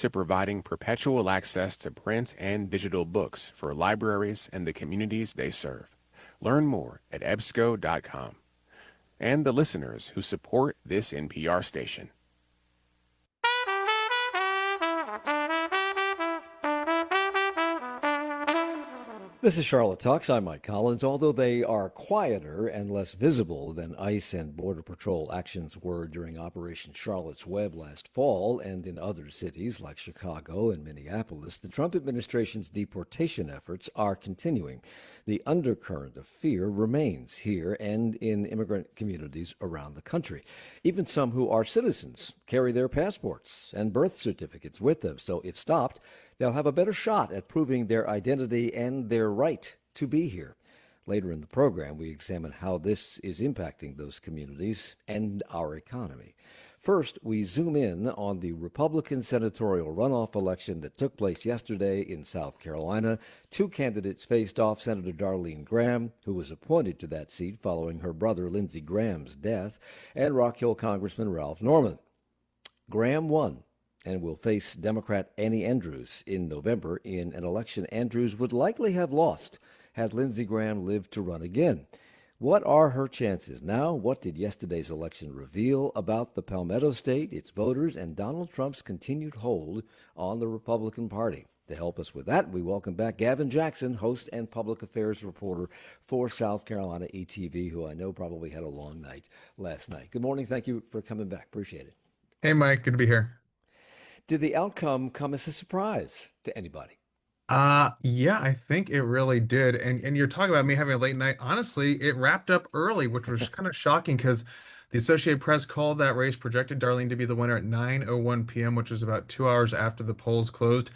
to providing perpetual access to print and digital books for libraries and the communities they serve. Learn more at EBSCO.com. And the listeners who support this NPR station. This is Charlotte Talks. I'm Mike Collins. Although they are quieter and less visible than ICE and Border Patrol actions were during Operation Charlotte's Web last fall and in other cities like Chicago and Minneapolis, the Trump administration's deportation efforts are continuing. The undercurrent of fear remains here and in immigrant communities around the country. Even some who are citizens carry their passports and birth certificates with them, so if stopped, they'll have a better shot at proving their identity and their right to be here. Later in the program, we examine how this is impacting those communities and our economy. First, we zoom in on the Republican senatorial runoff election that took place yesterday in South Carolina. Two candidates faced off: Senator Darline Graham, who was appointed to that seat following her brother Lindsey Graham's death, and Rock Hill Congressman Ralph Norman. Graham won and will face Democrat Annie Andrews in November in an election Andrews would likely have lost had Lindsey Graham lived to run again. What are her chances now? What did yesterday's election reveal about the Palmetto State, its voters, and Donald Trump's continued hold on the Republican Party? To help us with that, we welcome back Gavin Jackson, host and public affairs reporter for South Carolina ETV, who I know probably had a long night last night. Good morning. Thank you for coming back. Appreciate it. Hey, Mike. Good to be here. Did the outcome come as a surprise to anybody? Yeah, I think it really did. And you're talking about me having a late night. Honestly, it wrapped up early, which was kind of shocking because the Associated Press called that race, projected Darlene to be the winner at 9:01 p.m., which was about 2 hours after the polls closed.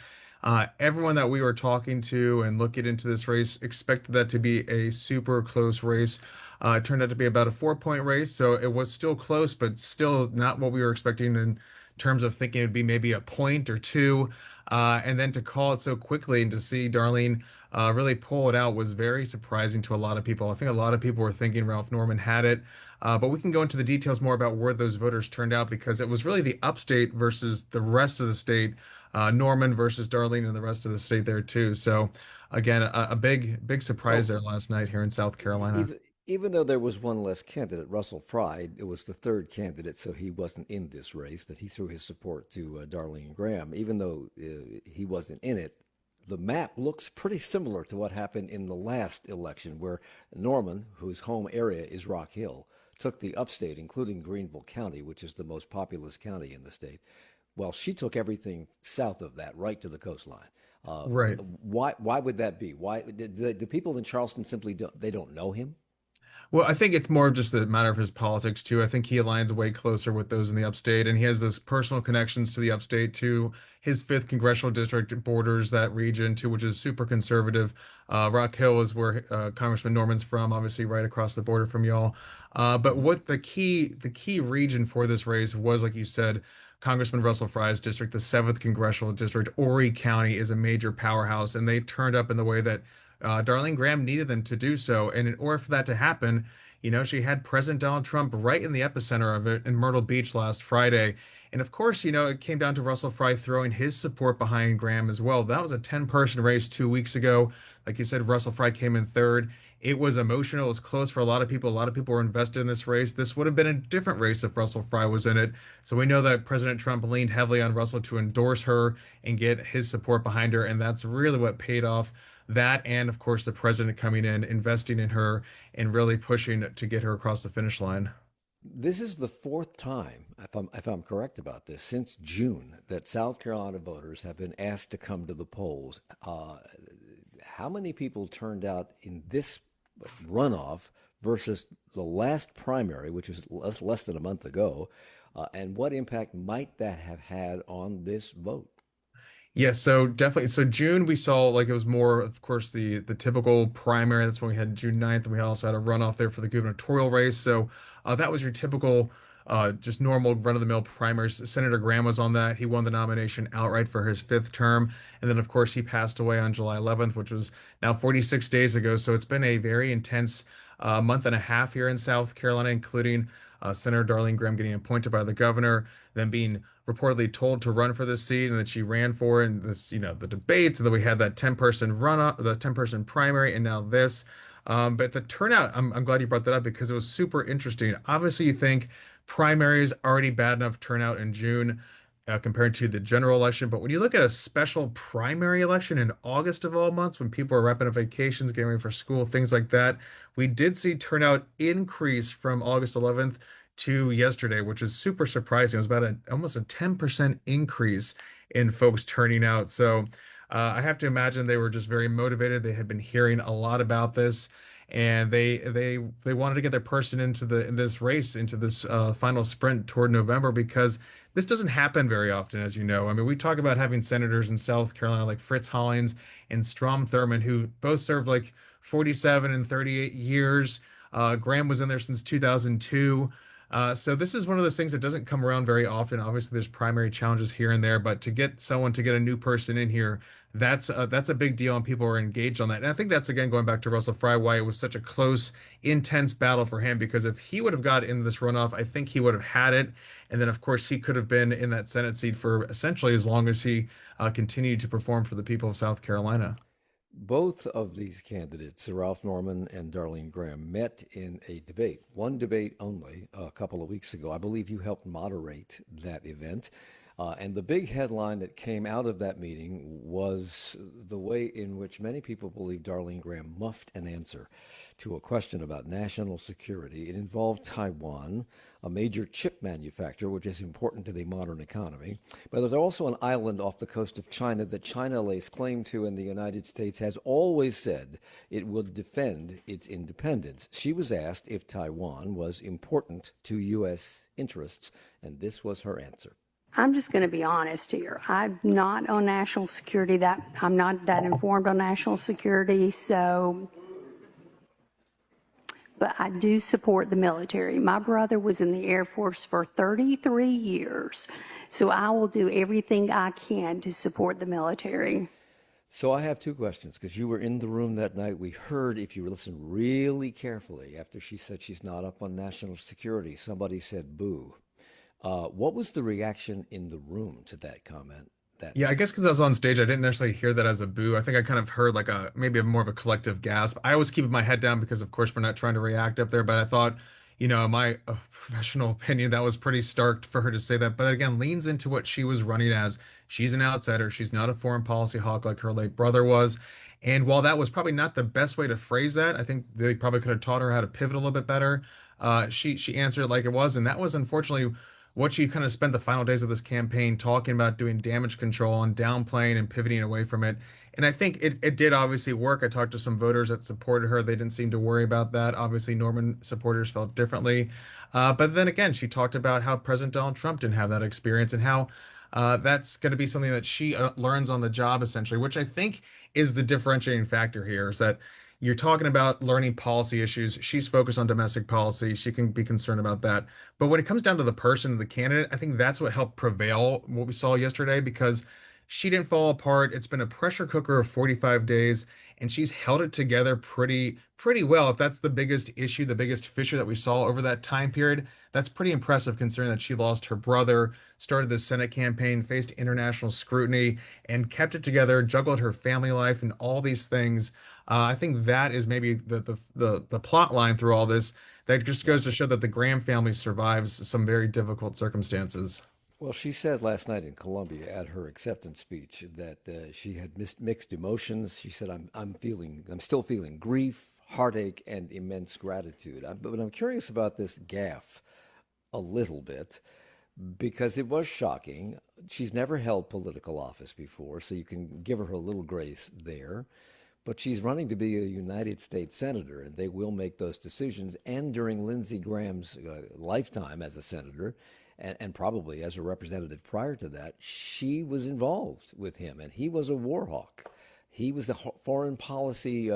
Everyone that we were talking to and looking into this race expected that to be a super close race. It turned out to be about a 4-point race, so it was still close, but still not what we were expecting in terms of thinking it'd be maybe a point or two. And then to call it so quickly and to see Darlene really pull it out was very surprising to a lot of people. I think a lot of people were thinking Ralph Norman had it. But we can go into the details more about where those voters turned out, because it was really the upstate versus the rest of the state, Norman versus Darlene and the rest of the state there too. So again, a big surprise there last night here in South Carolina. Even though there was one less candidate, Russell Fry, it was the third candidate, so he wasn't in this race, but he threw his support to Darline Graham. Even though he wasn't in it, the map looks pretty similar to what happened in the last election, where Norman, whose home area is Rock Hill, took the upstate, including Greenville County, which is the most populous county in the state. Well, she took everything south of that, right to the coastline. Right. Why would that be? Why do people in Charleston simply don't know him? Well, I think it's more of just a matter of his politics too. I think he aligns way closer with those in the upstate, and he has those personal connections to the upstate, to his fifth congressional district borders that region too, which is super conservative. Rock Hill is where Congressman Norman's from, obviously right across the border from y'all. But what the key region for this race was, like you said, Congressman Russell Fry's district, the seventh congressional district. Horry County is a major powerhouse, and they turned up in the way that Darlene Graham needed them to do so. And in order for that to happen, she had President Donald Trump right in the epicenter of it in Myrtle Beach last Friday. And of course, it came down to Russell Fry throwing his support behind Graham as well. That was a 10-person race 2 weeks ago. Like you said, Russell Fry came in third. It was emotional. It was close for a lot of people. A lot of people were invested in this race. This would have been a different race if Russell Fry was in it. So we know that President Trump leaned heavily on Russell to endorse her and get his support behind her. And that's really what paid off. That, and of course the president coming in, investing in her, and really pushing to get her across the finish line. This is the fourth time, if I'm correct about this, since June that South Carolina voters have been asked to come to the polls. How many people turned out in this runoff versus the last primary, which was less than a month ago, and what impact might that have had on this vote? Yeah, so definitely. So June, we saw like it was more, of course, the typical primary. That's when we had June 9th, and we also had a runoff there for the gubernatorial race. So that was your typical, just normal run-of-the-mill primaries. Senator Graham was on that. He won the nomination outright for his fifth term. And then, of course, he passed away on July 11th, which was now 46 days ago. So it's been a very intense month and a half here in South Carolina, including Senator Darline Graham getting appointed by the governor, then being reportedly told to run for this seat, and that she ran for it, and this, the debates, and then we had that 10-person runoff, the 10-person primary, and now this. But the turnout, I'm glad you brought that up because it was super interesting. Obviously, you think primaries already bad enough turnout in June compared to the general election. But when you look at a special primary election in August of all months, when people are wrapping up vacations, getting ready for school, things like that, we did see turnout increase from August 11th to yesterday, which is super surprising. It was about almost a 10% increase in folks turning out. So I have to imagine they were just very motivated. They had been hearing a lot about this, and they wanted to get their person into this race, into this final sprint toward November, because this doesn't happen very often, as you know. I mean, we talk about having senators in South Carolina like Fritz Hollings and Strom Thurmond, who both served like 47 and 38 years. Graham was in there since 2002. So this is one of those things that doesn't come around very often. Obviously, there's primary challenges here and there, but to get a new person in here, that's a big deal, and people are engaged on that. And I think that's again going back to Russell Fry, why it was such a close, intense battle for him. Because if he would have got in this runoff, I think he would have had it, and then of course he could have been in that Senate seat for essentially as long as he continued to perform for the people of South Carolina. Both of these candidates, Ralph Norman and Darlene Graham, met in a debate, one debate only, a couple of weeks ago. I believe you helped moderate that event. And the big headline that came out of that meeting was the way in which many people believe Darlene Graham muffed an answer to a question about national security. It involved Taiwan, a major chip manufacturer, which is important to the modern economy. But there's also an island off the coast of China that China lays claim to, and the United States has always said it would defend its independence. She was asked if Taiwan was important to U.S. interests, and this was her answer. I'm just going to be honest here. I'm not on national security. I'm not that informed on national security, but I do support the military. My brother was in the Air Force for 33 years, so I will do everything I can to support the military. So I have two questions, because you were in the room that night. We heard, if you listen really carefully, after she said she's not up on national security, somebody said boo. What was the reaction in the room to that comment? Yeah, I guess because I was on stage, I didn't necessarily hear that as a boo. I think I kind of heard like maybe more of a collective gasp. I always keep my head down because, of course, we're not trying to react up there. But I thought, my professional opinion, that was pretty stark for her to say that. But again, leans into what she was running as. She's an outsider. She's not a foreign policy hawk like her late brother was. And while that was probably not the best way to phrase that, I think they probably could have taught her how to pivot a little bit better. She answered it like it was, and that was unfortunately what she kind of spent the final days of this campaign talking about, doing damage control and downplaying and pivoting away from it. And I think it did obviously work. I talked to some voters that supported her. They didn't seem to worry about that. Obviously, Norman supporters felt differently. But then again, she talked about how President Donald Trump didn't have that experience, and how that's going to be something that she learns on the job, essentially, which I think is the differentiating factor here, is that you're talking about learning policy issues. She's focused on domestic policy. She can be concerned about that. But when it comes down to the person, the candidate, I think that's what helped prevail what we saw yesterday, because she didn't fall apart. It's been a pressure cooker of 45 days, and she's held it together pretty well. If that's the biggest issue, the biggest fissure that we saw over that time period, that's pretty impressive considering that she lost her brother, started the Senate campaign, faced international scrutiny, and kept it together, juggled her family life and all these things. I think that is maybe the plot line through all this. That just goes to show that the Graham family survives some very difficult circumstances. Well, she said last night in Columbia at her acceptance speech that she had mixed emotions. She said, I'm still feeling grief, heartache, and immense gratitude." But I'm curious about this gaffe a little bit, because it was shocking. She's never held political office before, so you can give her a little grace there. But she's running to be a United States senator, and they will make those decisions. And during Lindsey Graham's lifetime as a senator, and probably as a representative prior to that, she was involved with him, and he was a war hawk. He was the foreign policy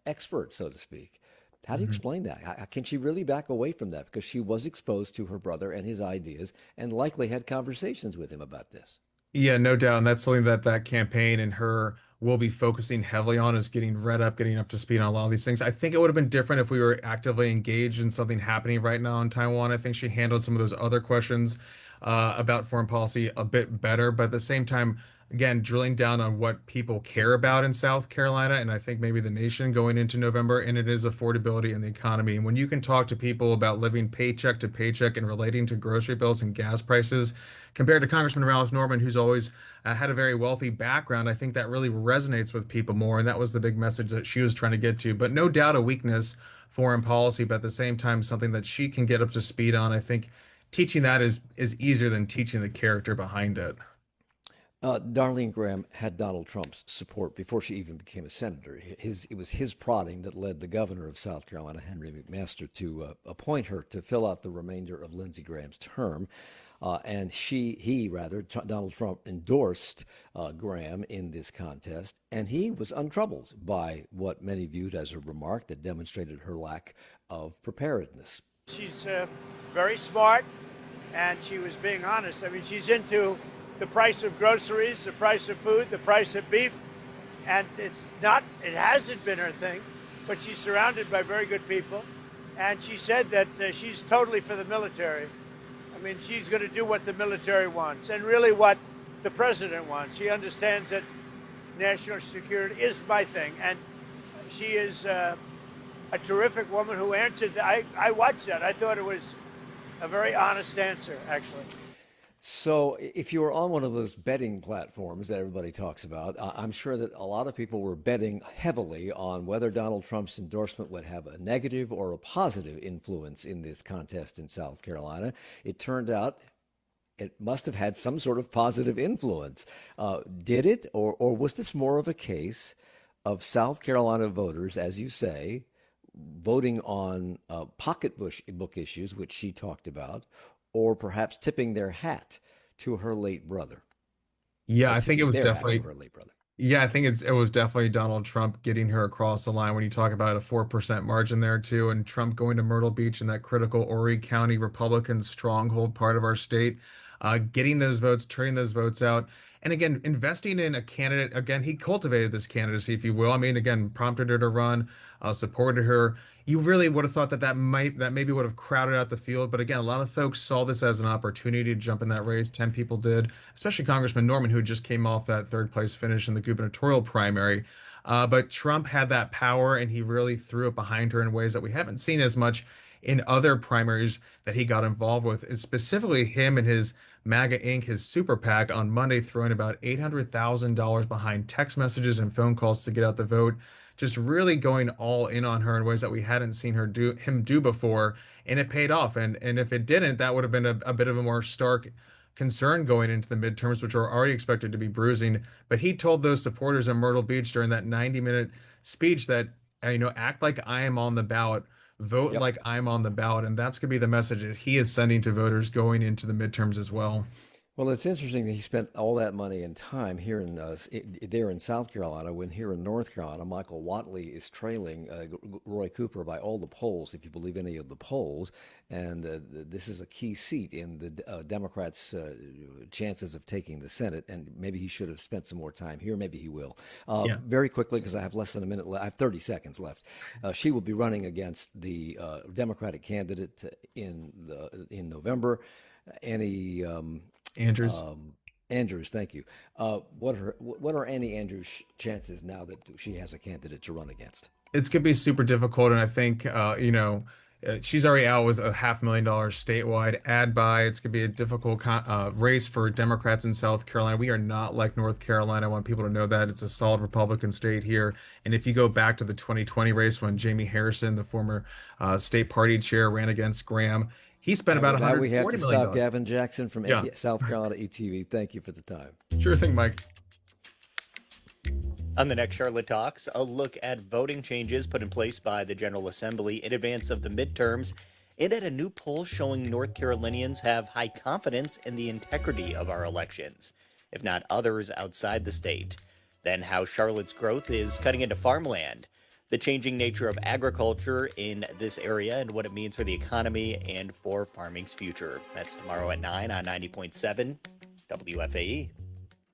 expert, so to speak. How do you explain that? Can she really back away from that? Because she was exposed to her brother and his ideas, and likely had conversations with him about this. Yeah, no doubt. And that's something that campaign and her we'll be focusing heavily on is getting read up, getting up to speed on a lot of these things. I think it would have been different if we were actively engaged in something happening right now in Taiwan. I think she handled some of those other questions about foreign policy a bit better, but at the same time, again, drilling down on what people care about in South Carolina, and I think maybe the nation going into November, and it is affordability in the economy. And when you can talk to people about living paycheck to paycheck and relating to grocery bills and gas prices, compared to Congressman Ralph Norman, who's always had a very wealthy background, I think that really resonates with people more. And that was the big message that she was trying to get to. But no doubt a weakness, foreign policy, but at the same time, something that she can get up to speed on. I think teaching that is easier than teaching the character behind it. Darline Graham had Donald Trump's support before she even became a senator. It was his prodding that led the governor of South Carolina, Henry McMaster, to appoint her to fill out the remainder of Lindsey Graham's term. And Donald Trump endorsed Graham in this contest, and he was untroubled by what many viewed as a remark that demonstrated her lack of preparedness. She's very smart, and she was being honest. I mean, she's into the price of groceries, the price of food, the price of beef, and it hasn't been her thing, but she's surrounded by very good people, and she said that she's totally for the military. I mean, she's going to do what the military wants, and really what the president wants. She understands that national security is my thing, and she is a terrific woman who answered. I watched that. I thought it was a very honest answer, actually. So, if you were on one of those betting platforms that everybody talks about, I'm sure that a lot of people were betting heavily on whether Donald Trump's endorsement would have a negative or a positive influence in this contest in South Carolina. It turned out it must have had some sort of positive influence. Did it, or was this more of a case of South Carolina voters, as you say, voting on pocketbook issues, which she talked about, or perhaps tipping their hat to her late brother? Yeah, Or I think it tipping was their hat definitely to her late brother. Yeah, I think it was definitely Donald Trump getting her across the line when you talk about a 4% margin there too, and Trump going to Myrtle Beach in that critical Horry County Republican stronghold part of our state, getting those votes, turning those votes out. And again, investing in a candidate, again, he cultivated this candidacy, if you will. I mean, again, prompted her to run, supported her. You really would have thought that maybe would have crowded out the field. But again, a lot of folks saw this as an opportunity to jump in that race. 10 people did, especially Congressman Norman, who just came off that third place finish in the gubernatorial primary. But Trump had that power, and he really threw it behind her in ways that we haven't seen as much in other primaries that he got involved with. It's specifically him and his MAGA Inc., his super PAC, on Monday throwing about $800,000 behind text messages and phone calls to get out the vote, just really going all in on her in ways that we hadn't seen him do before, and it paid off. And if it didn't, that would have been a bit of a more stark concern going into the midterms, which are already expected to be bruising. But he told those supporters in Myrtle Beach during that 90-minute speech that, act like I am on the ballot, vote Yep. like I'm on the ballot. And that's going to be the message that he is sending to voters going into the midterms as well. Well, it's interesting that he spent all that money and time here there in South Carolina, when here in North Carolina, Michael Whatley is trailing Roy Cooper by all the polls, if you believe any of the polls. And this is a key seat in the Democrats' chances of taking the Senate. And maybe he should have spent some more time here. Maybe he will. Yeah. Very quickly, because I have less than a minute left. I have 30 seconds left. She will be running against the Democratic candidate in November, Annie. Andrews. Andrews, thank you. What are Annie Andrews' chances now that she has a candidate to run against? It's going to be super difficult. And I think, she's already out with a $500,000 statewide ad buy. It's going to be a difficult race for Democrats in South Carolina. We are not like North Carolina. I want people to know that. It's a solid Republican state here. And if you go back to the 2020 race when Jamie Harrison, the former state party chair, ran against Graham, he spent about $140 we have to million. stop Gavin Jackson from Yeah. South Carolina ETV. Thank you for the time. Sure thing, Mike. On the next Charlotte Talks, a look at voting changes put in place by the General Assembly in advance of the midterms, and at a new poll showing North Carolinians have high confidence in the integrity of our elections, if not others outside the state. Then how Charlotte's growth is cutting into farmland, the changing nature of agriculture in this area and what it means for the economy and for farming's future. That's tomorrow at 9 on 90.7 WFAE.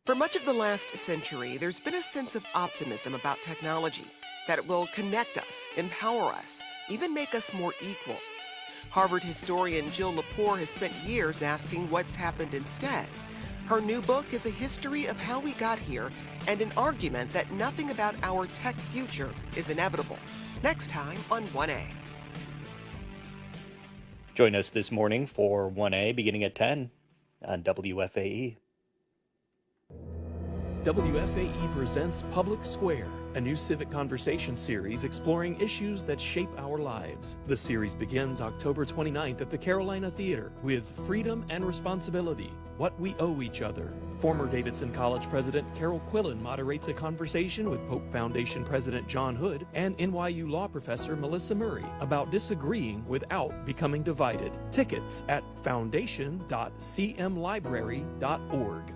For much of the last century, there's been a sense of optimism about technology, that it will connect us, empower us, even make us more equal. Harvard historian Jill Lepore has spent years asking what's happened instead. Her new book is a history of how we got here and an argument that nothing about our tech future is inevitable. Next time on 1A. Join us this morning for 1A beginning at 10 on WFAE. WFAE presents Public Square, a new civic conversation series exploring issues that shape our lives. The series begins October 29th at the Carolina Theater with Freedom and Responsibility, What We Owe Each Other. Former Davidson College President Carol Quillen moderates a conversation with Pope Foundation President John Hood and NYU law professor Melissa Murray about disagreeing without becoming divided. Tickets at foundation.cmlibrary.org.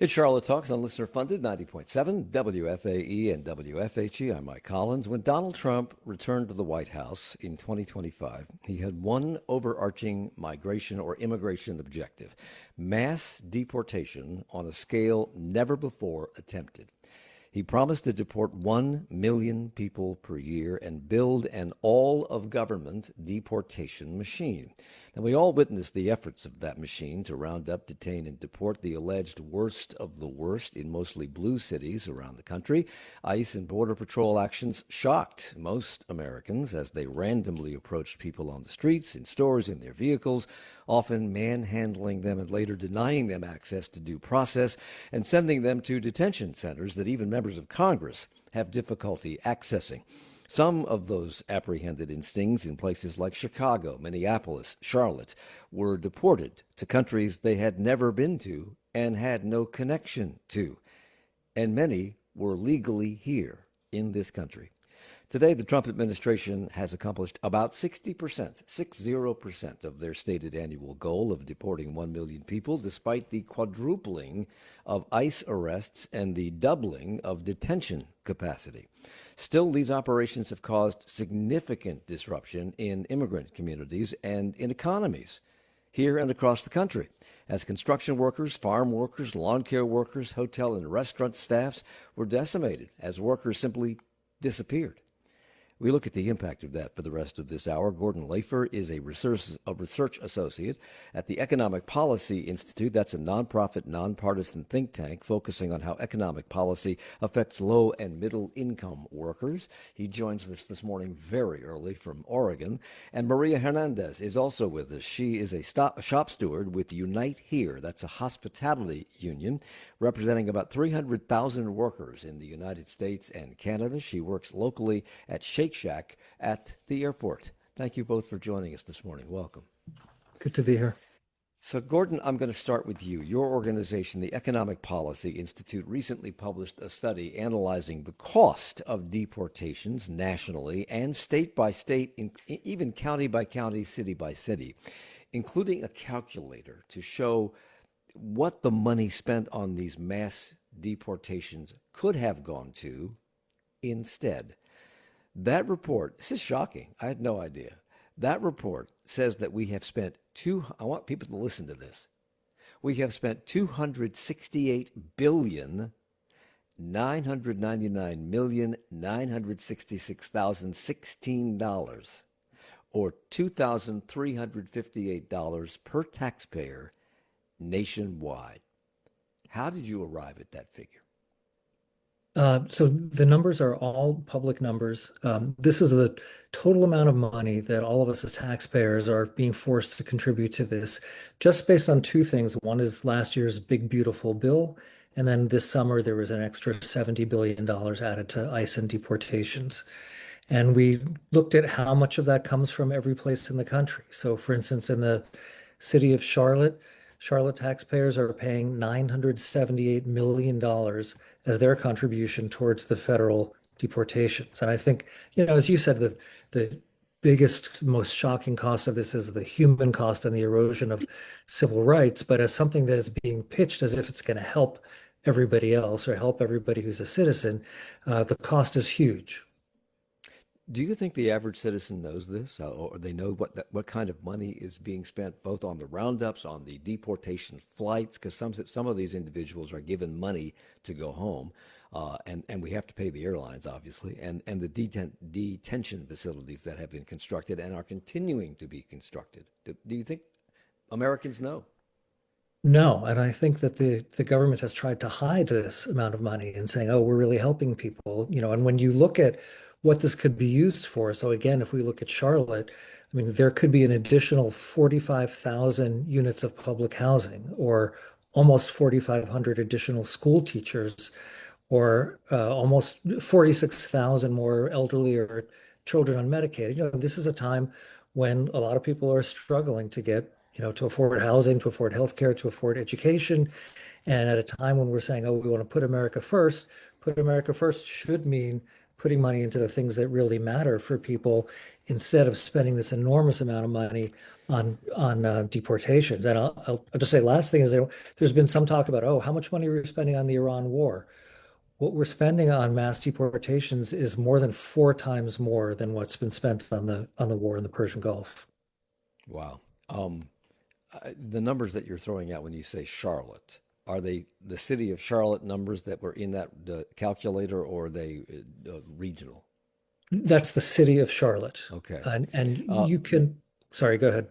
It's Charlotte Talks on listener-funded 90.7 WFAE and WFHE. I'm Mike Collins. When Donald Trump returned to the White House in 2025, he had one overarching migration or immigration objective: mass deportation on a scale never before attempted. He promised to deport 1 million people per year and build an all-of-government deportation machine. And we all witnessed the efforts of that machine to round up, detain, and deport the alleged worst of the worst in mostly blue cities around the country. ICE and Border Patrol actions shocked most Americans as they randomly approached people on the streets, in stores, in their vehicles, often manhandling them and later denying them access to due process and sending them to detention centers that even members of Congress have difficulty accessing. Some of those apprehended in stings in places like Chicago, Minneapolis, Charlotte were deported to countries they had never been to and had no connection to. And many were legally here in this country. Today, the Trump administration has accomplished about 60% of their stated annual goal of deporting 1 million people, despite the quadrupling of ICE arrests and the doubling of detention capacity. Still, these operations have caused significant disruption in immigrant communities and in economies here and across the country, as construction workers, farm workers, lawn care workers, hotel and restaurant staffs were decimated as workers simply disappeared. We look at the impact of that for the rest of this hour. Gordon Lafer is a research associate at the Economic Policy Institute. That's a nonprofit, nonpartisan think tank focusing on how economic policy affects low and middle income workers. He joins us this morning very early from Oregon. And Maria Hernandez is also with us. She is a shop steward with Unite Here. That's a hospitality union representing about 300,000 workers in the United States and Canada. She works locally at Shake Shack at the airport. Thank you both for joining us this morning. Welcome. Good to be here. So, Gordon, I'm going to start with you. Your organization, the Economic Policy Institute, recently published a study analyzing the cost of deportations nationally and state by state, even county by county, city by city, including a calculator to show what the money spent on these mass deportations could have gone to instead. That report, this is shocking. I had no idea. That report says that we have spent I want people to listen to this. We have spent $268,999,966,016, or $2,358 per taxpayer nationwide. How did you arrive at that figure? So the numbers are all public numbers. This is the total amount of money that all of us as taxpayers are being forced to contribute to this, just based on two things. One is last year's big, beautiful bill. And then this summer, there was an extra $70 billion added to ICE and deportations. And we looked at how much of that comes from every place in the country. So for instance, in the city of Charlotte taxpayers are paying $978 million as their contribution towards the federal deportations. And I think, as you said, the biggest, most shocking cost of this is the human cost and the erosion of civil rights. But as something that is being pitched as if it's going to help everybody else or help everybody who's a citizen, the cost is huge. Do you think the average citizen knows this, or they know what kind of money is being spent both on the roundups, on the deportation flights? Because some of these individuals are given money to go home, and we have to pay the airlines, obviously, and the detention facilities that have been constructed and are continuing to be constructed. Do you think Americans know? No, and I think that the government has tried to hide this amount of money and saying, "Oh, we're really helping people," and when you look at what this could be used for, so again, if we look at Charlotte, I mean, there could be an additional 45,000 units of public housing or almost 4,500 additional school teachers or almost 46,000 more elderly or children on Medicaid. This is a time when a lot of people are struggling to get, to afford housing, to afford healthcare, to afford education. And at a time when we're saying, oh, we want to put America first should mean putting money into the things that really matter for people instead of spending this enormous amount of money on deportations. And I'll just say last thing is there's been some talk about, oh, how much money are we spending on the Iran war? What we're spending on mass deportations is more than 4 times more than what's been spent on the war in the Persian Gulf. Wow. The numbers that you're throwing out when you say Charlotte, are they the city of Charlotte numbers that were in that calculator, or are they regional? That's the city of Charlotte. Okay. And Uh, you can, sorry, go ahead.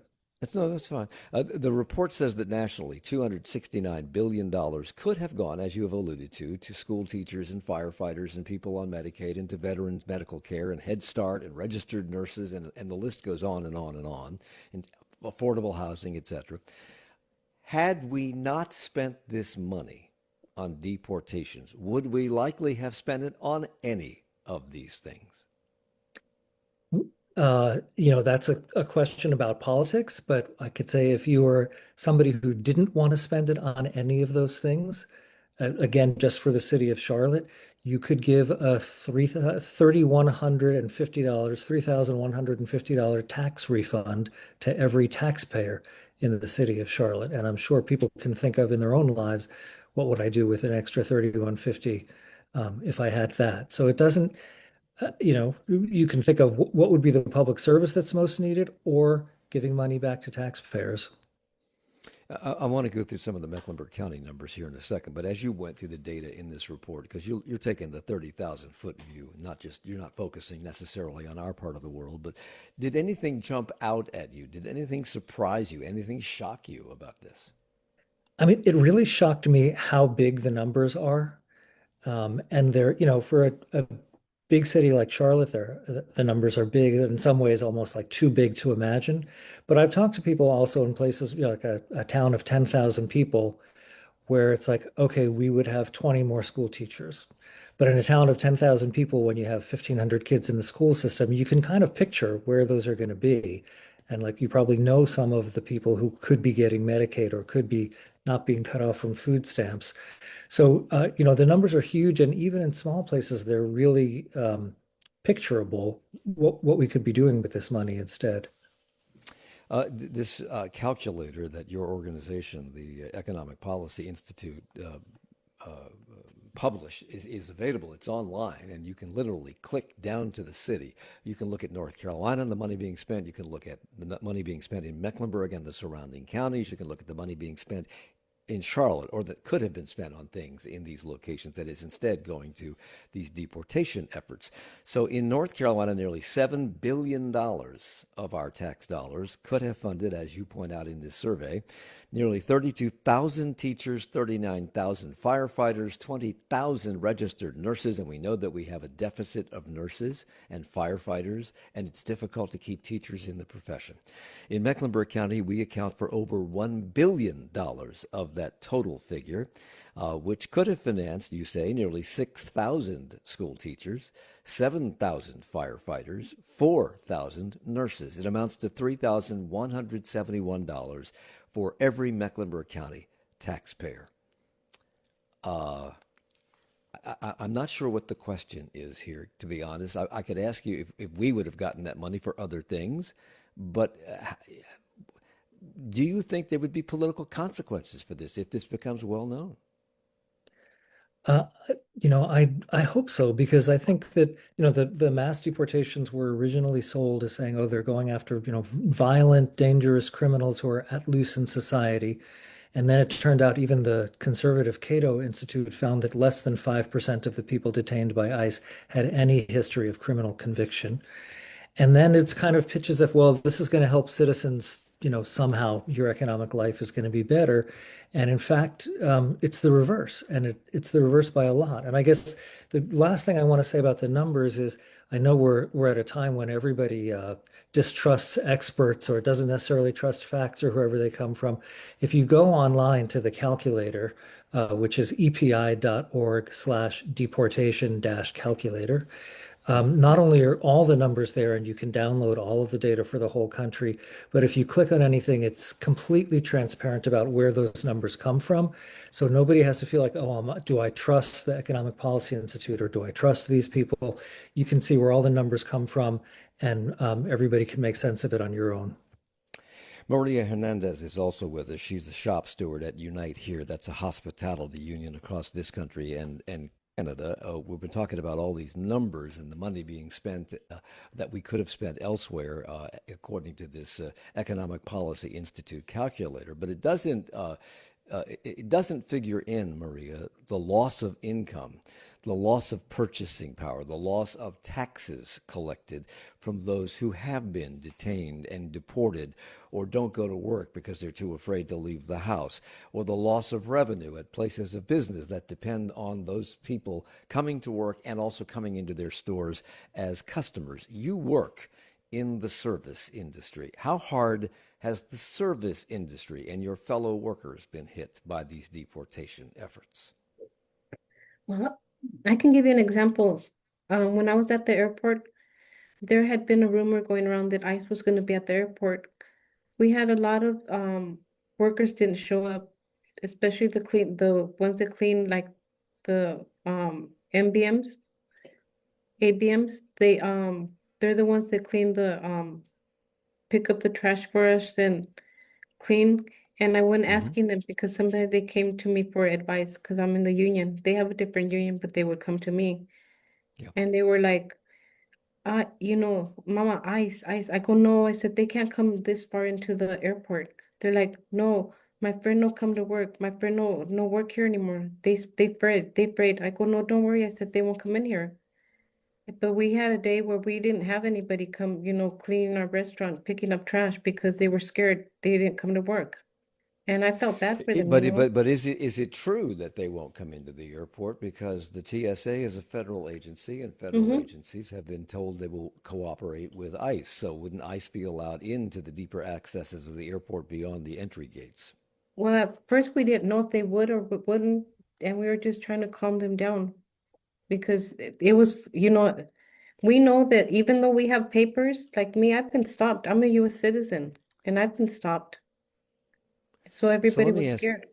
no, that's fine. The report says that nationally, $269 billion could have gone, as you have alluded to school teachers and firefighters and people on Medicaid and to veterans medical care and Head Start and registered nurses, and the list goes on and on and on, and affordable housing, etc. Had we not spent this money on deportations, would we likely have spent it on any of these things? That's a question about politics, but I could say if you were somebody who didn't want to spend it on any of those things, again, just for the city of Charlotte, you could give a $3,150 tax refund to every taxpayer in the city of Charlotte. And I'm sure people can think of in their own lives, what would I do with an extra 3,150 if I had that? So it doesn't you can think of what would be the public service that's most needed or giving money back to taxpayers. I want to go through some of the Mecklenburg County numbers here in a second, but as you went through the data in this report, because you're taking the 30,000-foot view, you're not focusing necessarily on our part of the world, but did anything jump out at you? Did anything surprise you? Anything shock you about this? I mean, it really shocked me how big the numbers are. And they're, for a big city like Charlotte, the numbers are big, in some ways almost like too big to imagine. But I've talked to people also in places, like a town of 10,000 people where it's like, okay, we would have 20 more school teachers. But in a town of 10,000 people, when you have 1,500 kids in the school system, you can kind of picture where those are going to be. And like you probably know some of the people who could be getting Medicaid or could be not being cut off from food stamps. So, the numbers are huge. And even in small places, they're really picturable what we could be doing with this money instead. This calculator that your organization, the Economic Policy Institute, published is available. It's online, and you can literally click down to the city. You can look at North Carolina and the money being spent. You can look at the money being spent in Mecklenburg and the surrounding counties. You can look at the money being spent in Charlotte, or that could have been spent on things in these locations that is instead going to these deportation efforts. So in North Carolina, nearly $7 billion of our tax dollars could have funded, as you point out in this survey, nearly 32,000 teachers, 39,000 firefighters, 20,000 registered nurses, and we know that we have a deficit of nurses and firefighters, and it's difficult to keep teachers in the profession. In Mecklenburg County, we account for over $1 billion of that total figure, which could have financed, you say, nearly 6,000 school teachers, 7,000 firefighters, 4,000 nurses. It amounts to $3,171 for every Mecklenburg County taxpayer. I'm not sure what the question is here, to be honest. I could ask you if we would have gotten that money for other things, but do you think there would be political consequences for this if this becomes well known? Uh, I hope so because I think that, the mass deportations were originally sold as saying, oh, they're going after, violent, dangerous criminals who are at loose in society. And then it turned out even the conservative Cato Institute found that less than 5% of the people detained by ICE had any history of criminal conviction. And then it's kind of pitched as if, well, this is going to help citizens, somehow your economic life is going to be better. And in fact, it's the reverse, and it's the reverse by a lot. And I guess the last thing I want to say about the numbers is I know we're at a time when everybody distrusts experts or doesn't necessarily trust facts or whoever they come from. If you go online to the calculator, which is epi.org/deportation-calculator, not only are all the numbers there and you can download all of the data for the whole country, but if you click on anything, it's completely transparent about where those numbers come from. So nobody has to feel like, oh, do I trust the Economic Policy Institute or do I trust these people? You can see where all the numbers come from, and everybody can make sense of it on your own. Maria Hernandez is also with us. She's the shop steward at Unite Here. That's a hospitality union across this country and Canada. We've been talking about all these numbers and the money being spent that we could have spent elsewhere, according to this Economic Policy Institute calculator. But it doesn't figure in, Maria, the loss of income, the loss of purchasing power, the loss of taxes collected from those who have been detained and deported or don't go to work because they're too afraid to leave the house, or the loss of revenue at places of business that depend on those people coming to work and also coming into their stores as customers. You work in the service industry. How hard has the service industry and your fellow workers been hit by these deportation efforts? Well, I can give you an example. When I was at the airport, there had been a rumor going around that ICE was going to be at the airport. We had a lot of workers didn't show up, especially the ones that clean like the MBMs, ABMs. They're the ones that clean the pick up the trash for us and clean. And I went asking them because sometimes they came to me for advice because I'm in the union. They have a different union, but they would come to me. Yeah. And they were like, Mama, ICE, ICE. I go, no, I said, they can't come this far into the airport. They're like, no, my friend no come to work. My friend no work here anymore. They afraid. I go, no, don't worry. I said, they won't come in here. But we had a day where we didn't have anybody come, cleaning our restaurant, picking up trash because they were scared they didn't come to work. And I felt bad for them, But is it true that they won't come into the airport because the TSA is a federal agency and federal agencies have been told they will cooperate with ICE. So wouldn't ICE be allowed into the deeper accesses of the airport beyond the entry gates? Well, at first we didn't know if they would or wouldn't, and we were just trying to calm them down because it was, we know that even though we have papers, like me, I've been stopped. I'm a U.S. citizen and I've been stopped. So So everybody let was me ask, scared.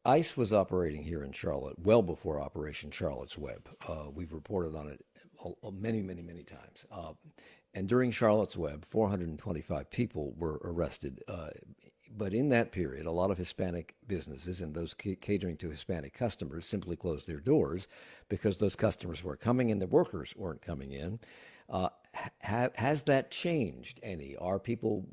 ICE was operating here in Charlotte well before Operation Charlotte's Web. We've reported on it many, many, many times. And during Charlotte's Web, 425 people were arrested. But in that period, a lot of Hispanic businesses and those catering to Hispanic customers simply closed their doors because those customers weren't coming in, the workers weren't coming in. Has that changed any? Are people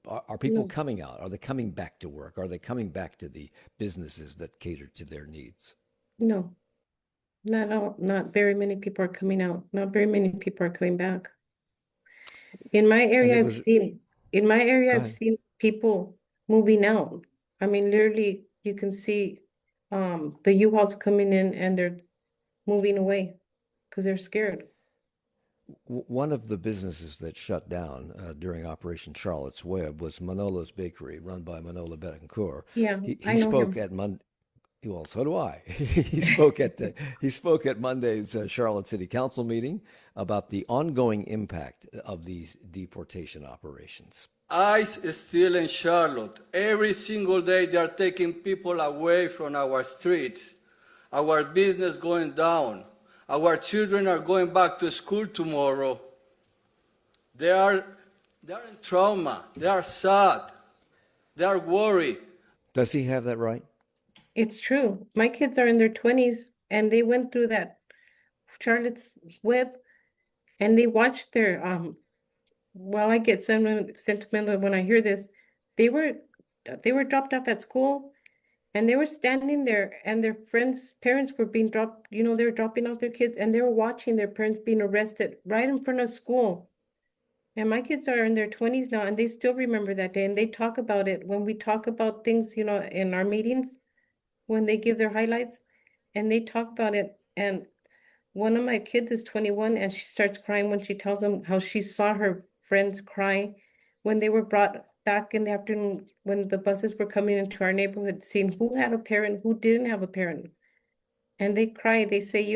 No, coming out? Are they coming back to work? Are they coming back to the businesses that cater to their needs? no, not all, not very many people are coming out. Not very many people are coming back. In my And area, it was, go I've ahead. seen people moving out. I mean, literally, you can see the U-Hauls coming in and they're moving away because they're scared. One of the businesses that shut down during Operation Charlotte's Web was Manolo's Bakery, run by Manolo Betancourt. Yeah, I He know spoke him. at Well, so do I. He spoke at Monday's Charlotte City Council meeting about the ongoing impact of these deportation operations. ICE is still in Charlotte. Every single day they are taking people away from our streets. Our business going down. Our children are going back to school tomorrow. They are in trauma. They are sad. They are worried. Does he have that right? It's true. My kids are in their 20s and they went through that Charlotte's Web and they watched their well, I get sentimental when I hear this. They were they were dropped off at school and they were standing there and their friends' parents were being dropped, they were dropping off their kids and they were watching their parents being arrested right in front of school. And my kids are in their 20s now and they still remember that day and they talk about it when we talk about things, in our meetings, when they give their highlights and they talk about it. And one of my kids is 21 and she starts crying when she tells them how she saw her friends cry when they were brought back in the afternoon when the buses were coming into our neighborhood, seeing who had a parent, who didn't have a parent. And they cry. They say,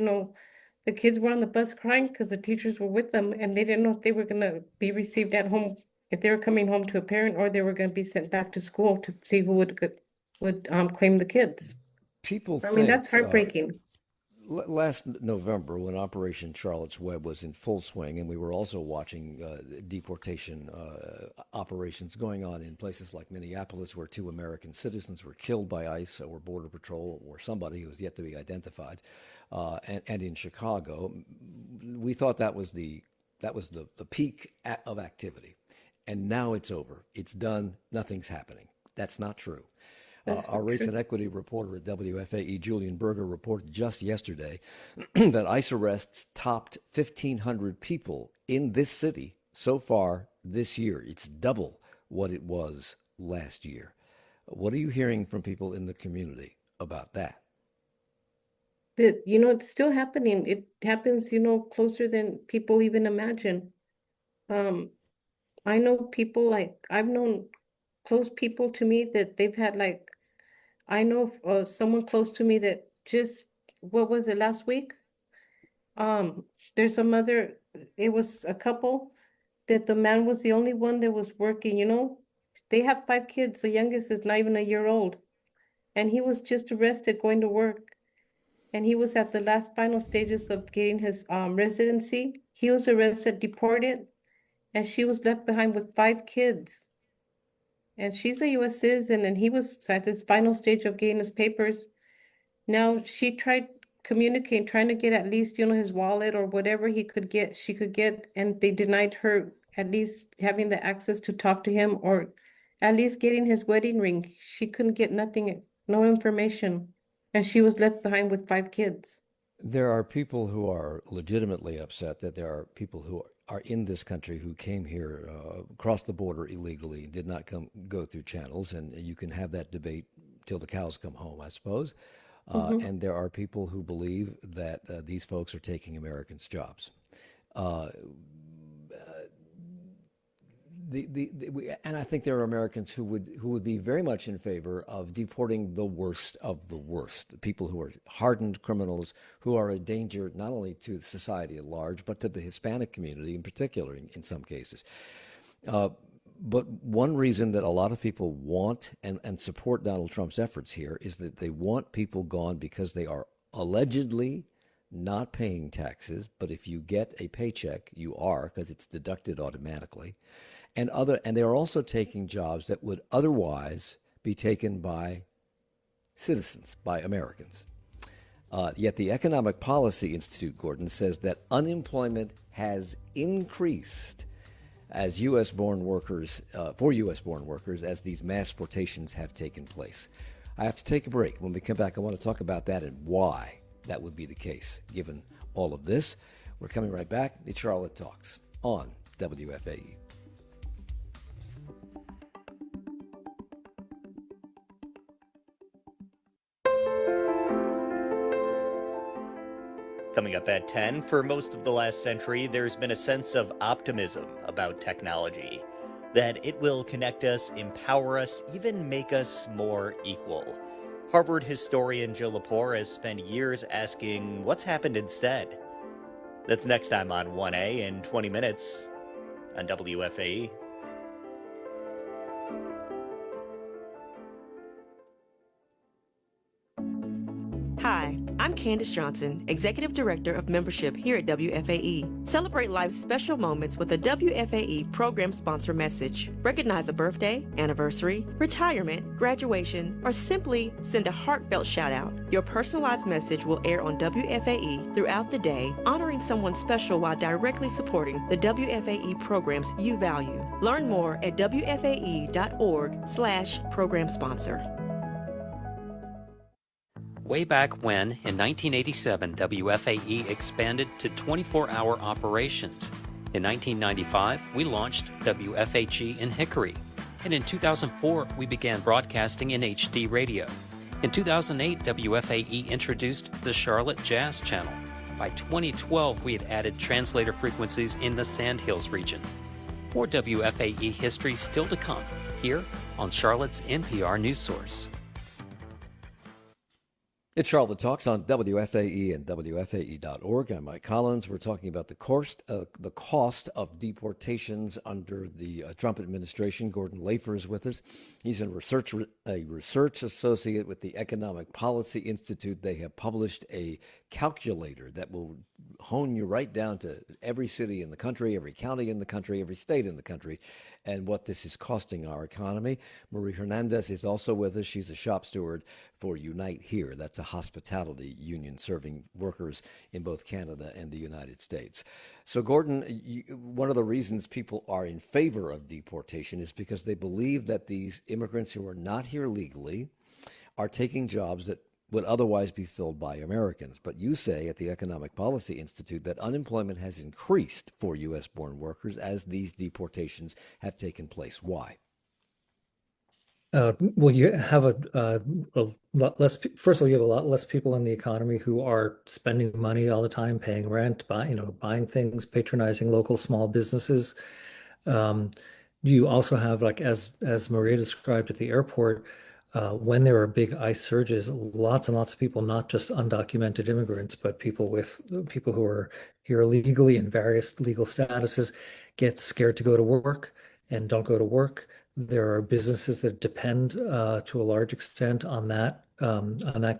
the kids were on the bus crying because the teachers were with them and they didn't know if they were going to be received at home, if they were coming home to a parent or they were going to be sent back to school to see who would claim the kids. People I mean, that's think heartbreaking. last November, when Operation Charlotte's Web was in full swing, and we were also watching deportation operations going on in places like Minneapolis, where 2 American citizens were killed by ICE or Border Patrol or somebody who was yet to be identified, and in Chicago, we thought that was the peak of activity, and now it's over. It's done. Nothing's happening. That's not true. Our race and equity reporter at WFAE, Julian Berger, reported just yesterday that ICE arrests topped 1,500 people in this city so far this year. It's double what it was last year. What are you hearing from people in the community about that? That, it's still happening. It happens, closer than people even imagine. I know people I've known close people to me that they've had I know someone close to me that just, what was it, last week? There's a mother, it was a couple that the man was the only one that was working, They have 5 kids. The youngest is not even a year old. And he was just arrested going to work. And he was at the last final stages of getting his residency. He was arrested, deported, and she was left behind with 5 kids. And she's a U.S. citizen, and he was at his final stage of getting his papers. Now she tried communicating, trying to get at least, his wallet or whatever she could get, and they denied her at least having the access to talk to him or at least getting his wedding ring. She couldn't get nothing, no information, and she was left behind with 5 kids. There are people who are legitimately upset that there are people who are in this country who came here, crossed the border illegally, did not go through channels, and you can have that debate till the cows come home, I suppose. And there are people who believe that these folks are taking Americans' jobs. And I think there are Americans who would be very much in favor of deporting the worst of the worst, people who are hardened criminals who are a danger not only to society at large, but to the Hispanic community in particular in some cases. But one reason that a lot of people want and support Donald Trump's efforts here is that they want people gone because they are allegedly not paying taxes. But if you get a paycheck, you are, because it's deducted automatically. And they are also taking jobs that would otherwise be taken by citizens, by Americans. Yet the Economic Policy Institute, Gordon, says that unemployment has increased as U.S.-born workers, for U.S.-born workers, as these mass deportations have taken place. I have to take a break. When we come back, I want to talk about that and why that would be the case, given all of this. We're coming right back. It's Charlotte Talks on WFAE. Coming up at 10, for most of the last century, there's been a sense of optimism about technology, that it will connect us, empower us, even make us more equal. Harvard historian Jill Lepore has spent years asking what's happened instead. That's next time on 1A in 20 minutes on WFAE. Hi, I'm Candace Johnson, Executive Director of Membership here at WFAE. Celebrate life's special moments with a WFAE program sponsor message. Recognize a birthday, anniversary, retirement, graduation, or simply send a heartfelt shout out. Your personalized message will air on WFAE throughout the day, honoring someone special while directly supporting the WFAE programs you value. Learn more at WFAE.org/program sponsor. Way back when, in 1987, WFAE expanded to 24-hour operations. In 1995, we launched WFHE in Hickory. And in 2004, we began broadcasting in HD radio. In 2008, WFAE introduced the Charlotte Jazz Channel. By 2012, we had added translator frequencies in the Sandhills region. More WFAE history still to come, here on Charlotte's NPR News Source. It's Charlotte Talks on WFAE and WFAE.org. I'm Mike Collins. We're talking about the cost of deportations under the Trump administration. Gordon Lafer is with us. He's a research associate with the Economic Policy Institute. They have published a calculator that will hone you right down to every city in the country, every county in the country, every state in the country, and what this is costing our economy. Marie Hernandez is also with us. She's a shop steward for Unite Here. That's a hospitality union serving workers in both Canada and the United States. So, Gordon, one of the reasons people are in favor of deportation is because they believe that these immigrants who are not here legally are taking jobs that would otherwise be filled by Americans. But you say at the Economic Policy Institute that unemployment has increased for U.S.-born workers as these deportations have taken place. Why? Well, you have a lot less. First of all, you have a lot less people in the economy who are spending money all the time, paying rent, buying things, patronizing local small businesses. You also have, like as Maria described at the airport, when there are big ICE surges, lots and lots of people, not just undocumented immigrants, but people who are here illegally in various legal statuses, get scared to go to work and don't go to work. There are businesses that depend to a large extent on that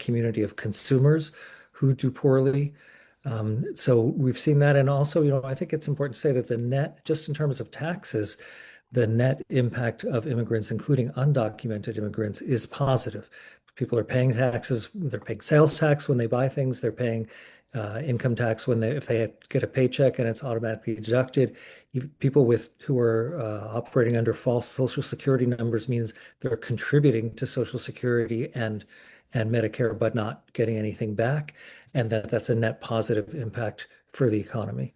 community of consumers who do poorly. So we've seen that, and also, I think it's important to say that the net, just in terms of taxes, the net impact of immigrants, including undocumented immigrants, is positive. People are paying taxes. They're paying sales tax when they buy things. They're paying income tax if they get a paycheck and it's automatically deducted. People who are operating under false Social Security numbers means they're contributing to Social Security and Medicare, but not getting anything back, and that's a net positive impact for the economy.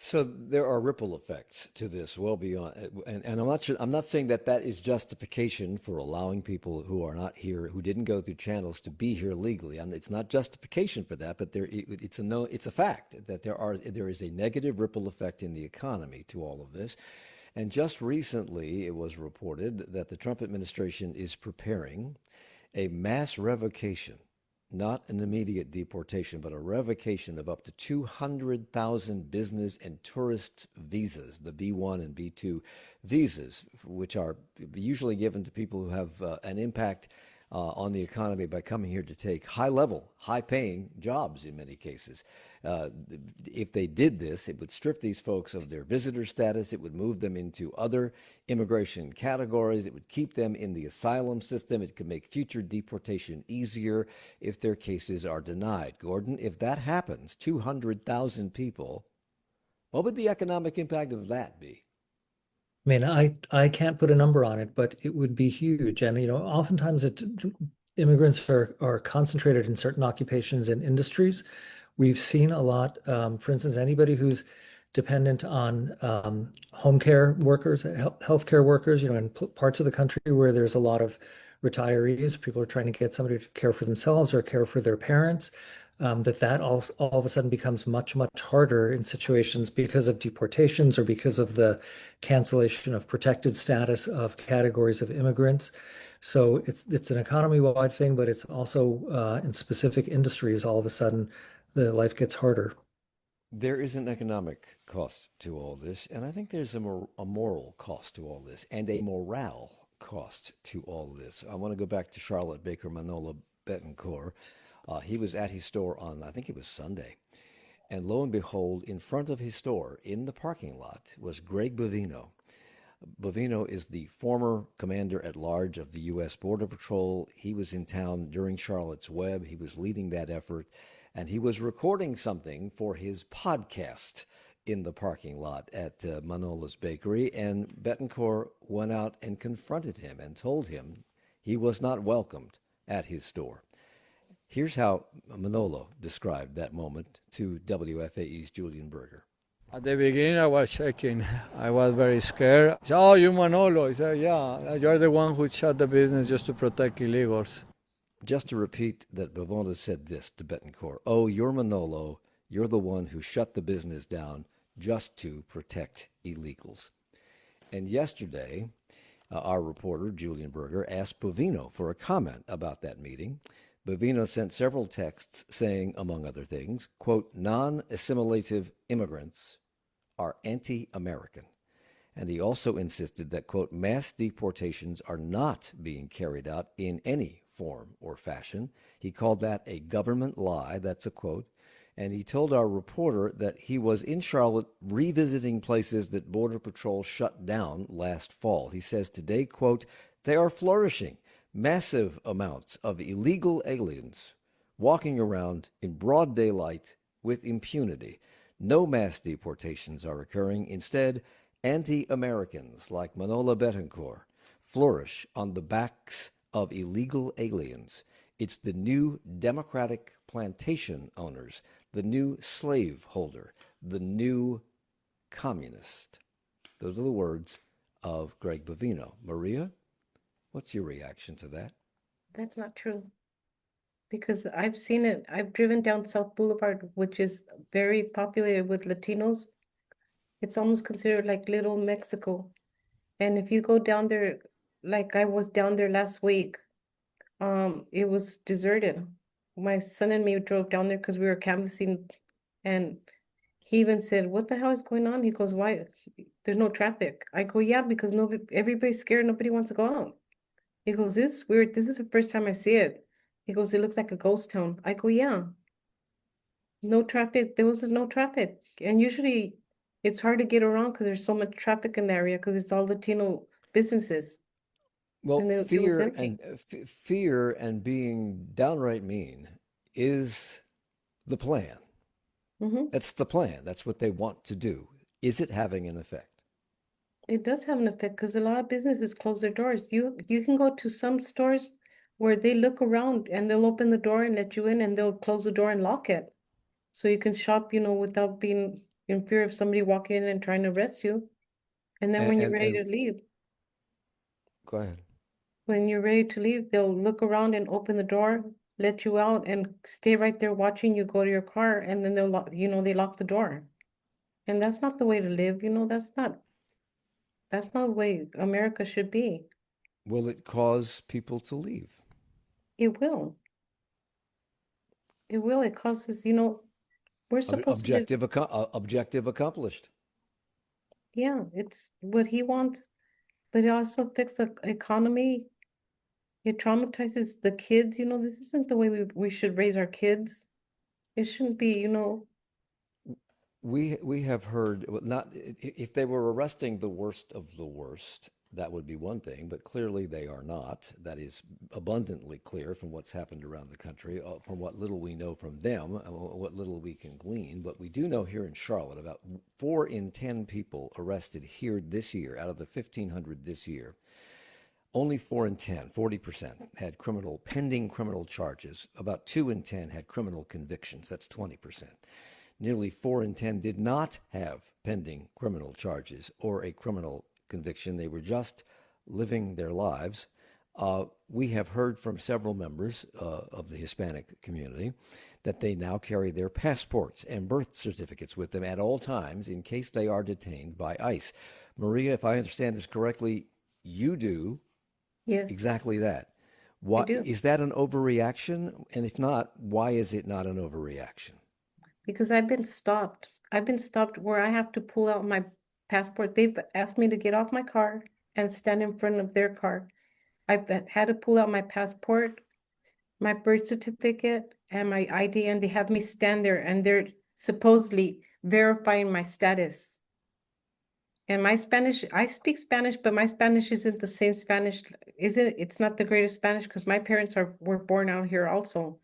So there are ripple effects to this well beyond, and I'm not saying that is justification for allowing people who are not here, who didn't go through channels, to be here legally. It's not justification for that, but it's a fact that there is a negative ripple effect in the economy to all of this. And just recently, it was reported that the Trump administration is preparing a mass revocation, not an immediate deportation, but a revocation of up to 200,000 business and tourist visas, the B1 and B2 visas, which are usually given to people who have an impact on the economy by coming here to take high-level, high-paying jobs in many cases. If they did this, it would strip these folks of their visitor status. It would move them into other immigration categories. It would keep them in the asylum system. It could make future deportation easier if their cases are denied. Gordon, if that happens, 200,000 people, what would the economic impact of that be? I mean, I can't put a number on it, but it would be huge. And, oftentimes immigrants are concentrated in certain occupations and industries. We've seen a lot, for instance, anybody who's dependent on home care workers, healthcare workers, in parts of the country where there's a lot of retirees, people are trying to get somebody to care for themselves or care for their parents. That all of a sudden becomes much, much harder in situations because of deportations or because of the cancellation of protected status of categories of immigrants. So it's an economy-wide thing, but it's also in specific industries, all of a sudden, the life gets harder. There is an economic cost to all this, and I think there's a moral cost to all this and a morale cost to all this. I want to go back to Charlotte Baker Manola Betancourt. He was at his store on, I think it was Sunday. And lo and behold, in front of his store, in the parking lot, was Greg Bovino. Bovino is the former commander at large of the U.S. Border Patrol. He was in town during Charlotte's Web. He was leading that effort, and he was recording something for his podcast in the parking lot at Manolo's Bakery. And Betancourt went out and confronted him and told him he was not welcomed at his store. Here's how Manolo described that moment to WFAE's Julian Berger. At the beginning, I was checking. I was very scared. Oh, you Manolo. I said, yeah, you're the one who shut the business just to protect illegals. Just to repeat that Bovino said this to Betancourt. Oh, you're Manolo. You're the one who shut the business down just to protect illegals. And yesterday, our reporter, Julian Berger, asked Bovino for a comment about that meeting. Bovino sent several texts saying, among other things, quote, non-assimilative immigrants are anti-American. And he also insisted that, quote, mass deportations are not being carried out in any form or fashion. He called that a government lie. That's a quote. And he told our reporter that he was in Charlotte revisiting places that Border Patrol shut down last fall. He says today, quote, they are flourishing. Massive amounts of illegal aliens walking around in broad daylight with impunity. No mass deportations are occurring. Instead, anti-Americans like Manola Betancourt flourish on the backs of illegal aliens. It's the new democratic plantation owners, the new slaveholder, the new communist. Those are the words of Greg Bovino. Maria? What's your reaction to that? That's not true. Because I've seen it. I've driven down South Boulevard, which is very populated with Latinos. It's almost considered like Little Mexico. And if you go down there, like I was down there last week, it was deserted. My son and me drove down there because we were canvassing, and he even said, "What the hell is going on?" He goes, "Why? There's no traffic." I go, "Yeah, because nobody, everybody's scared. Nobody wants to go out." He goes, "This is weird. This is the first time I see it." He goes, "It looks like a ghost town." I go, "Yeah. No traffic. There was no traffic. And usually it's hard to get around because there's so much traffic in the area because it's all Latino businesses." Well, And it was empty. fear and being downright mean is the plan. That's the plan. That's what they want to do. Is it having an effect? It does have an effect because a lot of businesses close their doors. You can go to some stores where they look around and they'll open the door and let you in, and they'll close the door and lock it. So you can shop, without being in fear of somebody walking in and trying to arrest you. And then when you're ready to leave, go ahead. when you're ready to leave, they'll look around and open the door, let you out, and stay right there watching you go to your car, and then they'll lock, they lock the door. And that's not the way to live, that's not the way America should be. Will it cause people to leave? It will. It will. It causes, we're supposed to live. Objective accomplished. Yeah, it's what he wants, but it also affects the economy. It traumatizes the kids. This isn't the way we should raise our kids. It shouldn't be, We have heard, not if they were arresting the worst of the worst, that would be one thing, but clearly they are not. That is abundantly clear from what's happened around the country, from what little we know from them, what little we can glean. But we do know here in Charlotte, about 4 in 10 people arrested here this year, out of the 1,500 this year, only 4 in 10, 40%, had pending criminal charges. About 2 in 10 had criminal convictions. That's 20%. Nearly 4 in 10 did not have pending criminal charges or a criminal conviction. They were just living their lives. We have heard from several members of the Hispanic community that they now carry their passports and birth certificates with them at all times in case they are detained by ICE. Maria, if I understand this correctly, you do exactly that. I do. Is that an overreaction? And if not, why is it not an overreaction? Because I've been stopped. I've been stopped where I have to pull out my passport. They've asked me to get off my car and stand in front of their car. I've had to pull out my passport, my birth certificate, and my ID, and they have me stand there, and they're supposedly verifying my status. And my Spanish, I speak Spanish, but my Spanish isn't the same Spanish, it's not the greatest Spanish because my parents were born out here also.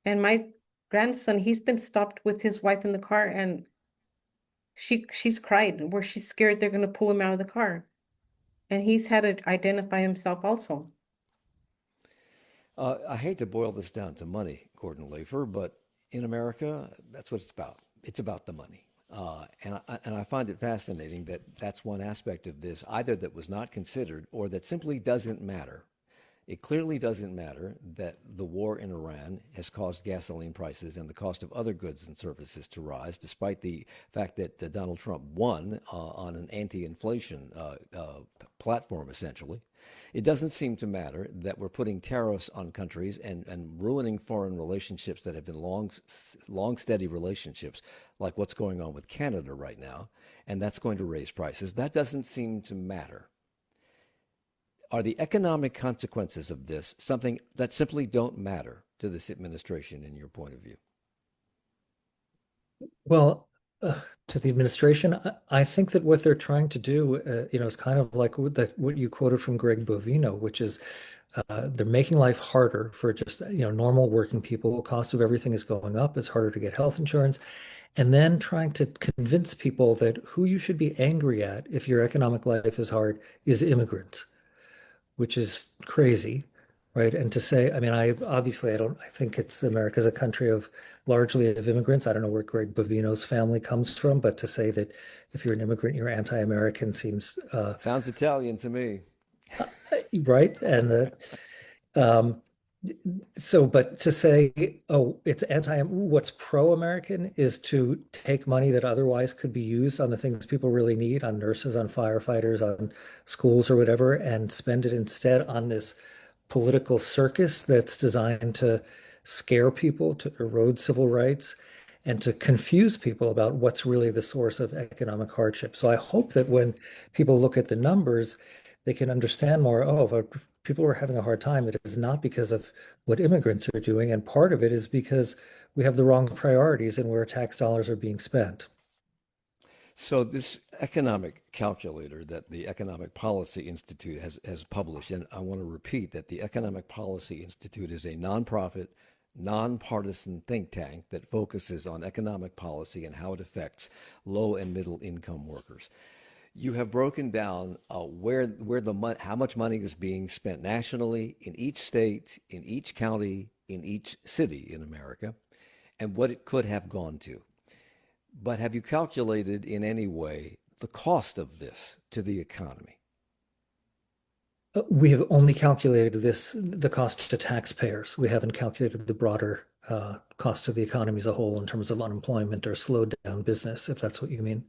And my grandson, he's been stopped with his wife in the car, and she's cried where she's scared they're gonna pull him out of the car. And he's had to identify himself also. I hate to boil this down to money, Gordon Lafer, but in America, that's what it's about. It's about the money. And I find it fascinating that that's one aspect of this, either that was not considered or that simply doesn't matter. It clearly doesn't matter that the war in Iran has caused gasoline prices and the cost of other goods and services to rise, despite the fact that Donald Trump won on an anti-inflation platform, essentially. It doesn't seem to matter that we're putting tariffs on countries and ruining foreign relationships that have been long, steady relationships, like what's going on with Canada right now, and that's going to raise prices. That doesn't seem to matter. Are the economic consequences of this something that simply don't matter to this administration, in your point of view? Well, to the administration, I think that what they're trying to do, is kind of like what you quoted from Greg Bovino, which is they're making life harder for just normal working people. The cost of everything is going up. It's harder to get health insurance, and then trying to convince people that who you should be angry at if your economic life is hard is immigrants, which is crazy, right? And to say, I mean, I think it's America's a country of largely of immigrants. I don't know where Greg Bovino's family comes from, but to say that if you're an immigrant, you're anti-American seems sounds Italian to me, right? And but to say, oh, it's what's pro-American is to take money that otherwise could be used on the things people really need, on nurses, on firefighters, on schools or whatever, and spend it instead on this political circus that's designed to scare people, to erode civil rights, and to confuse people about what's really the source of economic hardship. So I hope that when people look at the numbers, they can understand more, oh, if people are having a hard time, it is not because of what immigrants are doing. And part of it is because we have the wrong priorities and where tax dollars are being spent. So this economic calculator that the Economic Policy Institute has published, and I want to repeat that the Economic Policy Institute is a nonprofit, nonpartisan think tank that focuses on economic policy and how it affects low and middle income workers. You have broken down how much money is being spent nationally in each state, in each county, in each city in America, and what it could have gone to. But have you calculated in any way the cost of this to the economy? We have only calculated the cost to taxpayers. We haven't calculated the broader cost to the economy as a whole in terms of unemployment or slowed down business, if that's what you mean.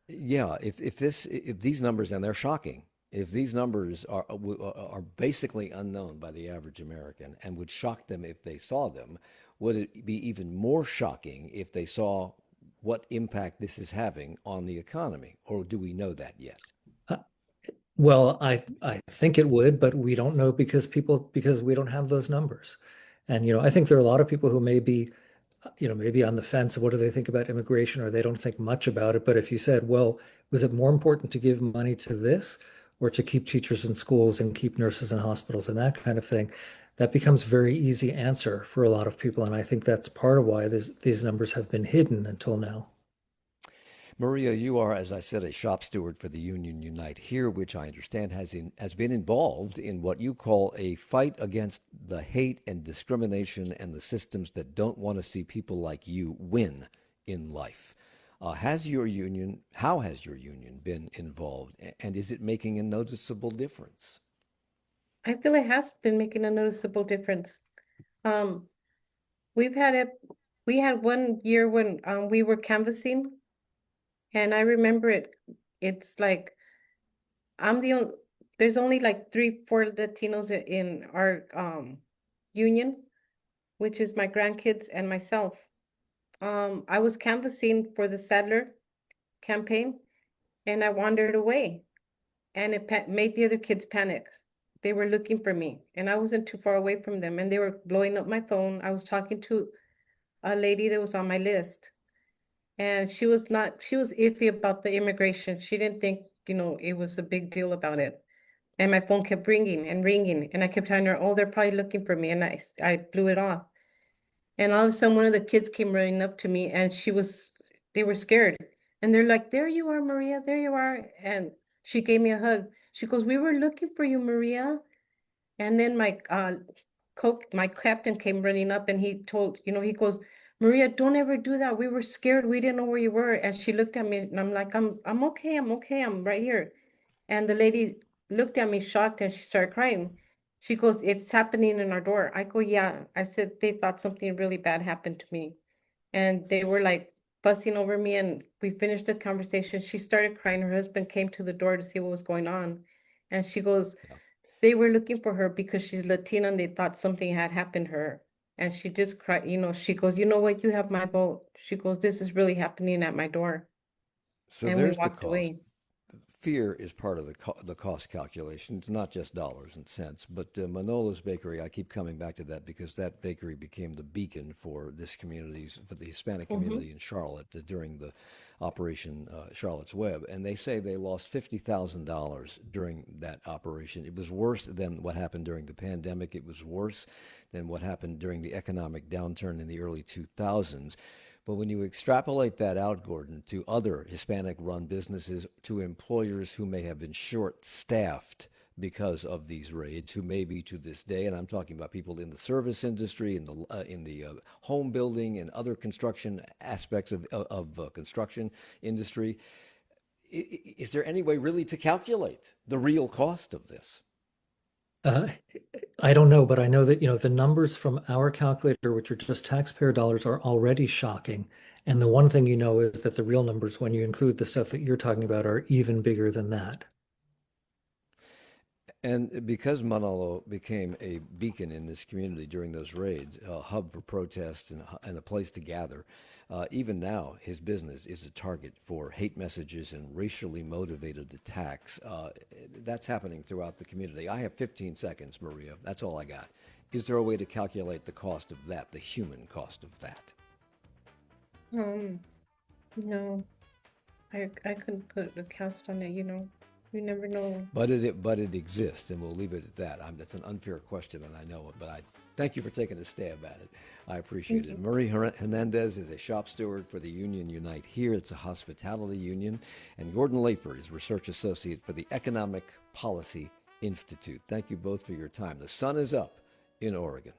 Yeah, if these numbers, and they're shocking, if these numbers are basically unknown by the average American and would shock them if they saw them, would it be even more shocking if they saw what impact this is having on the economy, or do we know that yet? Well, I think it would, but we don't know because we don't have those numbers. And I think there are a lot of people who may be maybe on the fence of what do they think about immigration, or they don't think much about it. But if you said, well, was it more important to give money to this or to keep teachers in schools and keep nurses in hospitals and that kind of thing, that becomes a very easy answer for a lot of people. And I think that's part of why these numbers have been hidden until now. Maria, you are, as I said, a shop steward for the Union Unite here, which I understand has been involved in what you call a fight against the hate and discrimination and the systems that don't want to see people like you win in life. How has your union been involved, and is it making a noticeable difference? I feel it has been making a noticeable difference. We had 1 year when we were canvassing. And I remember it's like, there's only like 3-4 Latinos in our union, which is my grandkids and myself. I was canvassing for the Sadler campaign and I wandered away, and it made the other kids panic. they were looking for me, and I wasn't too far away from them, and they were blowing up my phone. I was talking to a lady that was on my list, and she was iffy about the immigration. She didn't think, it was a big deal about it. And my phone kept ringing and ringing, and I kept telling her, oh, they're probably looking for me, and I blew it off. And all of a sudden, one of the kids came running up to me, and they were scared. And they're like, there you are, Maria, there you are. And she gave me a hug. She goes, we were looking for you, Maria. And then my captain came running up, and he goes, Maria, don't ever do that. We were scared. We didn't know where you were. And she looked at me, and I'm like, I'm okay. I'm okay. I'm right here. And the lady looked at me shocked, and she started crying. She goes, it's happening in our door. I go, yeah. I said, they thought something really bad happened to me. And they were like fussing over me, and we finished the conversation. She started crying. Her husband came to the door to see what was going on. And she goes, they were looking for her because she's Latina, and they thought something had happened to her. And she just cried, she goes, you know what, you have my vote. She goes, this is really happening at my door. So And we there's the walked cost. away. Fear is part of the cost calculation. It's not just dollars and cents, but Manolo's Bakery, I keep coming back to that because that bakery became the beacon for the Hispanic community in Charlotte during the Operation Charlotte's Web. And they say they lost $50,000 during that operation. It was worse than what happened during the pandemic. It was worse than what happened during the economic downturn in the early 2000s. But when you extrapolate that out, Gordon, to other Hispanic-run businesses, to employers who may have been short-staffed because of these raids, who may be to this day, and I'm talking about people in the service industry, in the home building and other construction aspects of construction industry, is there any way really to calculate the real cost of this? I don't know, but I know that, the numbers from our calculator, which are just taxpayer dollars, are already shocking. And the one thing is that the real numbers, when you include the stuff that you're talking about, are even bigger than that. And because Manolo became a beacon in this community during those raids, a hub for protests and a place to gather, even now his business is a target for hate messages and racially motivated attacks. That's happening throughout the community. I have 15 seconds, Maria. That's all I got. Is there a way to calculate the cost of that, the human cost of that? No, I couldn't put a cost on it, You never know. But it exists, and we'll leave it at that. That's an unfair question, and I know it, but I thank you for taking a stab at it. I appreciate it. Marie Hernandez is a shop steward for the Union Unite Here. It's a hospitality union. And Gordon Lafer is research associate for the Economic Policy Institute. Thank you both for your time. The sun is up in Oregon.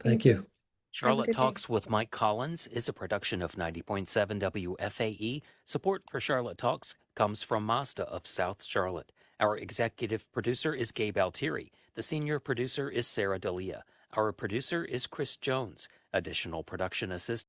Thank you. Charlotte Talks with Mike Collins is a production of 90.7 WFAE. Support for Charlotte Talks comes from Mazda of South Charlotte. Our executive producer is Gabe Altieri. The senior producer is Sarah Dalia. Our producer is Chris Jones. Additional production assistance